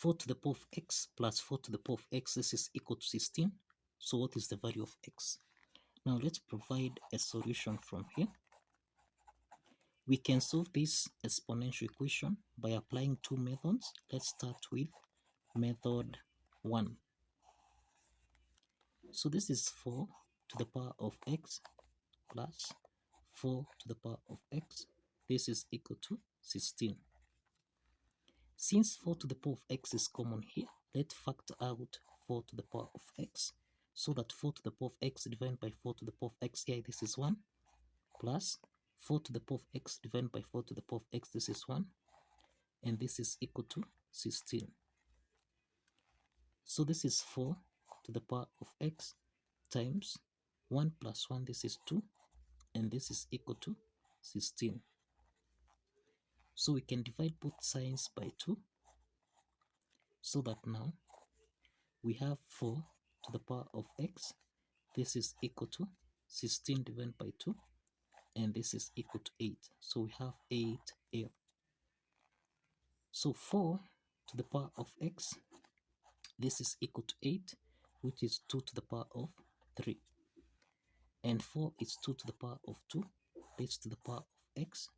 4 to the power of x plus 4 to the power of x, this is equal to 16. So what is the value of x? Now let's provide a solution from here. We can solve this exponential equation by applying two methods. Let's start with method 1. So this is 4 to the power of x plus 4 to the power of x. This is equal to 16. Since 4 to the power of x is common here, let's factor out 4 to the power of x. So that 4 to the power of x divided by 4 to the power of x here, this is 1, plus 4 to the power of x divided by 4 to the power of x, this is 1, and this is equal to 16. So this is 4 to the power of x times 1 plus 1, this is 2, and this is equal to 16. So we can divide both signs by 2, so that now we have 4 to the power of x, this is equal to 16 divided by 2, and this is equal to 8. So we have 8 here. So 4 to the power of x, this is equal to 8, which is 2 to the power of 3. And 4 is 2 to the power of 2, this to the power of x,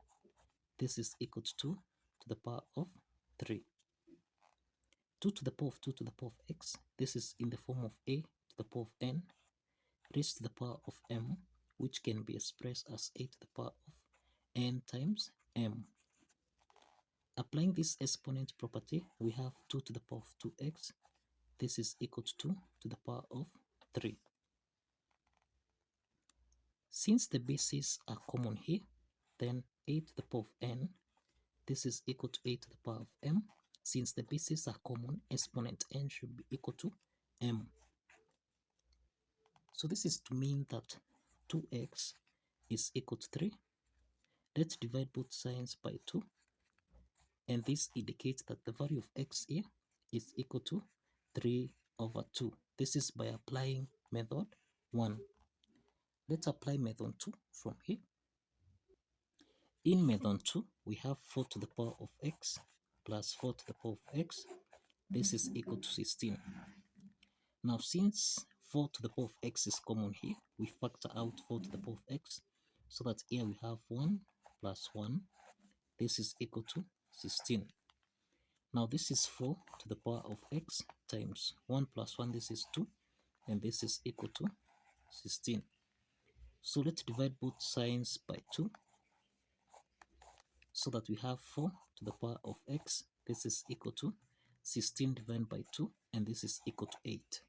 this is equal to 2 to the power of 3. 2 to the power of 2 to the power of x, this is in the form of a to the power of n raised to the power of m, which can be expressed as a to the power of n times m. Applying this exponent property, we have 2 to the power of 2x, this is equal to 2 to the power of 3. Since the bases are common here, then a to the power of n, this is equal to a to the power of m. Since the bases are common, exponent n should be equal to m. So this is to mean that 2x is equal to 3. Let's divide both signs by 2. And this indicates that the value of x here is equal to 3 over 2. This is by applying method 1. Let's apply method 2 from here. In method 2, we have 4 to the power of x plus 4 to the power of x. This is equal to 16. Now, since 4 to the power of x is common here, we factor out 4 to the power of x, so that here we have 1 plus 1. This is equal to 16. Now, this is 4 to the power of x times 1 plus 1, this is 2, and this is equal to 16. So let's divide both signs by 2, so that we have 4 to the power of x, this is equal to 16 divided by 2, and this is equal to 8.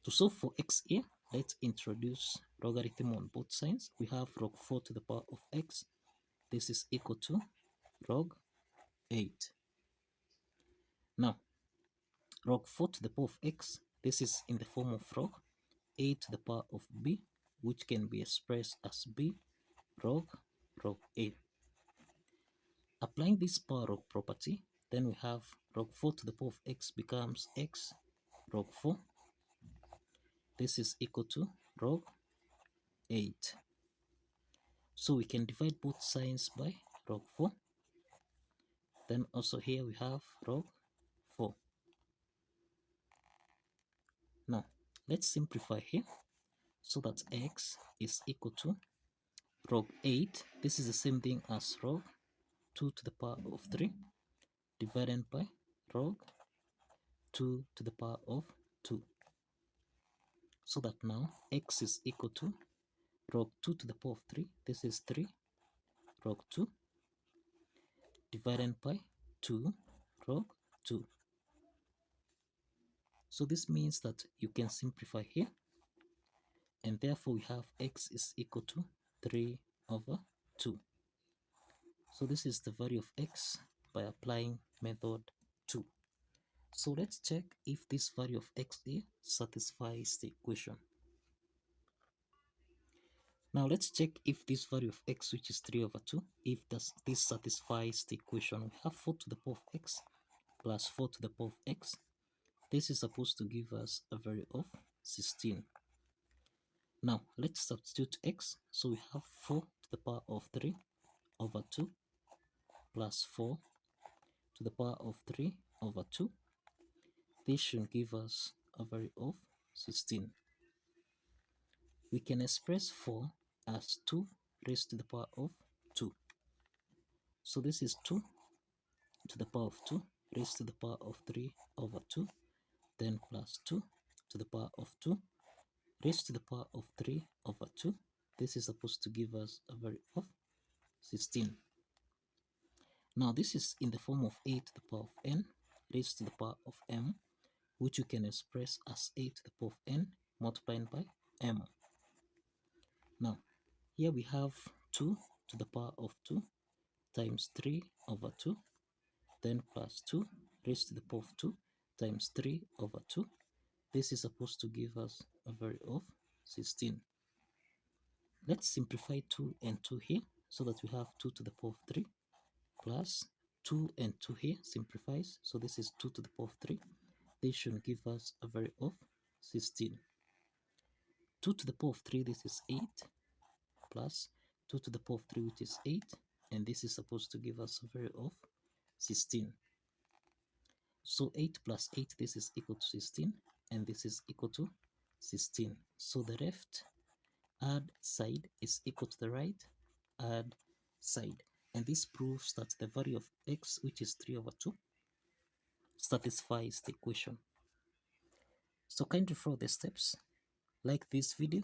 To solve for x here, let's introduce logarithm on both sides. We have log 4 to the power of x, this is equal to log 8. Now, log 4 to the power of x, this is in the form of log a to the power of b, which can be expressed as b log a. Applying this power log property, then we have log 4 to the power of x becomes x log 4. This is equal to log 8. So we can divide both signs by log 4. Then also here we have log 4. Now, let's simplify here, so that x is equal to log 8. This is the same thing as log 2 to the power of 3 divided by log 2 to the power of 2. So that now x is equal to log 2 to the power of 3. This is 3 log 2 divided by 2 log 2. So this means that you can simplify here, and therefore we have x is equal to 3 over 2. So this is the value of x by applying method 2. So let's check if this value of x here satisfies the equation. Now let's check if this value of x, which is 3 over 2, if this satisfies the equation. We have 4 to the power of x plus 4 to the power of x. This is supposed to give us a value of 16. Now let's substitute x. So we have 4 to the power of 3 over 2 plus 4 to the power of 3 over 2, This should give us a value of 16. We can express 4 as 2 raised to the power of 2. So this is 2 to the power of 2 raised to the power of 3 over 2, then plus 2 to the power of 2 raised to the power of 3 over 2. This is supposed to give us a value of 16. Now this is in the form of a to the power of n raised to the power of m, which you can express as a to the power of n multiplied by m. Now here we have 2 to the power of 2 times 3 over 2, then plus 2 raised to the power of 2 times 3 over 2. This is supposed to give us a value of 16. Let's simplify 2 and 2 here so that we have 2 to the power of 3 plus 2 and 2 here simplifies. So this is 2 to the power of 3. This should give us a value of 16. 2 to the power of 3, this is 8, plus 2 to the power of 3, which is 8, and this is supposed to give us a value of 16. So 8 plus 8, this is equal to 16, and this is equal to 16. So the left add side is equal to the right add side, and this proves that the value of x, which is 3 over 2, satisfies the equation. So kindly follow the steps, like this video,